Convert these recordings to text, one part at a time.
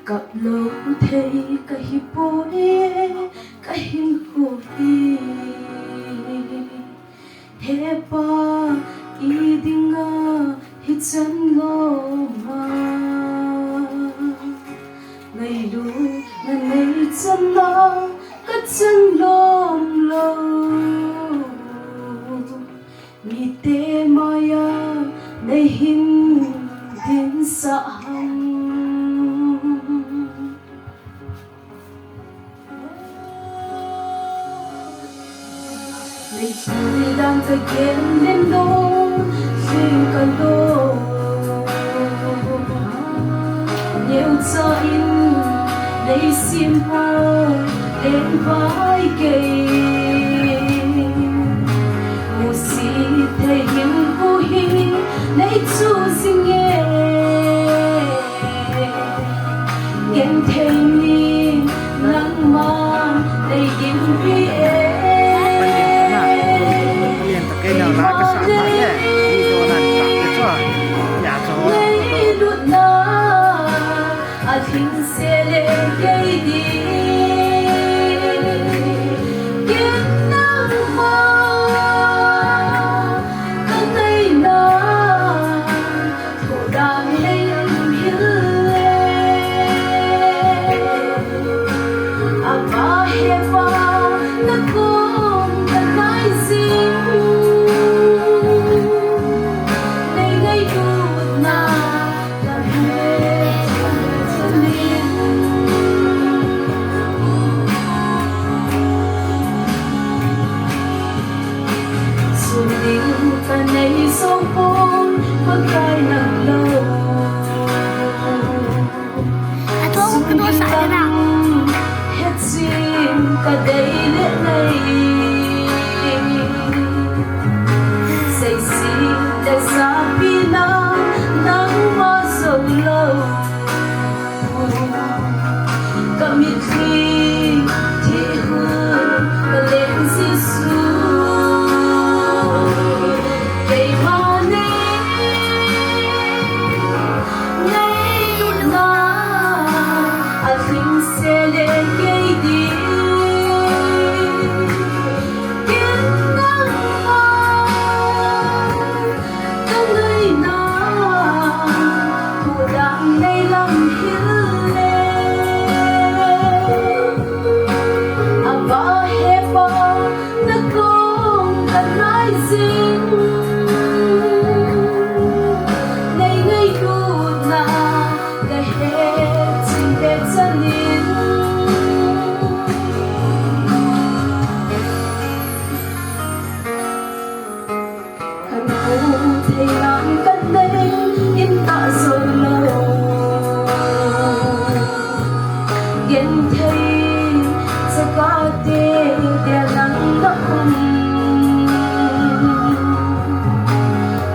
Kaplou thei kahipoi kahipoi hepa idinga hitsan loma ngày lu na ngày chân lo cất chân lom lo mi te maya nay hin din sa hang ngày vui đang phải kiếm lên đô xin cần đô nhiều cho in đây xin hoa đến vai cây mùa xí thầy hiền vui lấy chú xin nghe nghe thầy ni nắng man đầy yên vì cái nào là cái sản phẩm này đi đồ này cả cái chỗ nhà chỗ Alhing sẽ lên cây đi kiếm nắng hoa cơn tây nắng thổ đang lên hiên à ba hè ba nó cũng đã nói gì ngày ngày đuột na làm ta nay sâu bốn bước cay nặng lâu Thuốc cái tôi xài thế nào hết duyên cả đây lễ này say xí để xa bi nắng hoa sầu lâu cả miệt khi thì hương cả lên Giêsu Alhing sẽ lên cây đi kiếm nắng hoa các nơi nào thụ đang nay lòng hiên lên à ba hè ba nó không cần nói gì ngày ngày đuột na cái hết xin để chân nín hạnh phúc thầy nắng cất lên yên tạ rồi lâu ghen thầy sẽ có tiền để nắng ngậm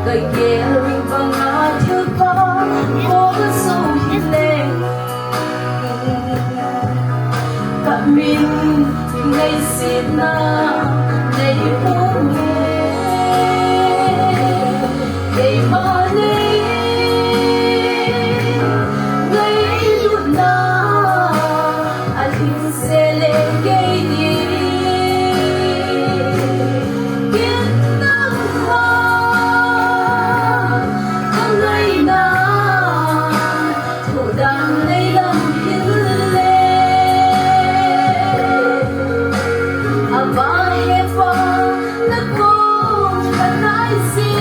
cây kia mình bằng ngã thiếu có cố sâu hiên lên cả mình ngày xin na ngày buồn nghe ngày mà đi ngày luôn na Alhing sẽ lên cây đi kiếm nắng hoa các ngày nào thổ đang lấy lòng hiên lên à ba hè ba nó cũng đã nói gì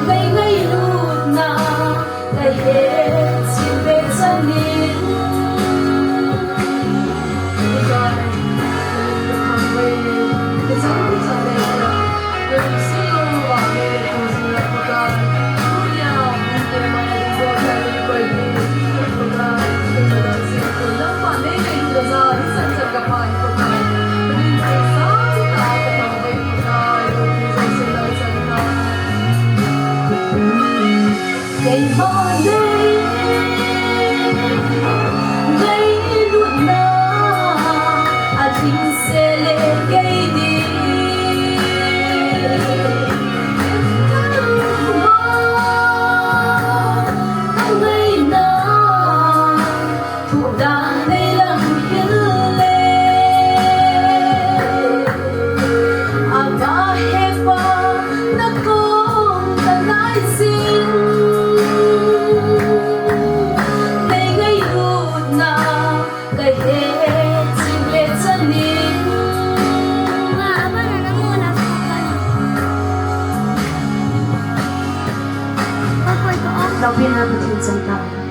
ngày ngày lụt nào ngày hết xin về chân nín ngày mai đây ngày luôn na Alhing sẽ lên cây đi đang đây lặng hiến lên à ba he ba na con ta lại xin đây ngay lúc nào cái hết chim lệ chân nín Apa na muna sa Pagkoy ko. Đọc viên là một thiên dân tộc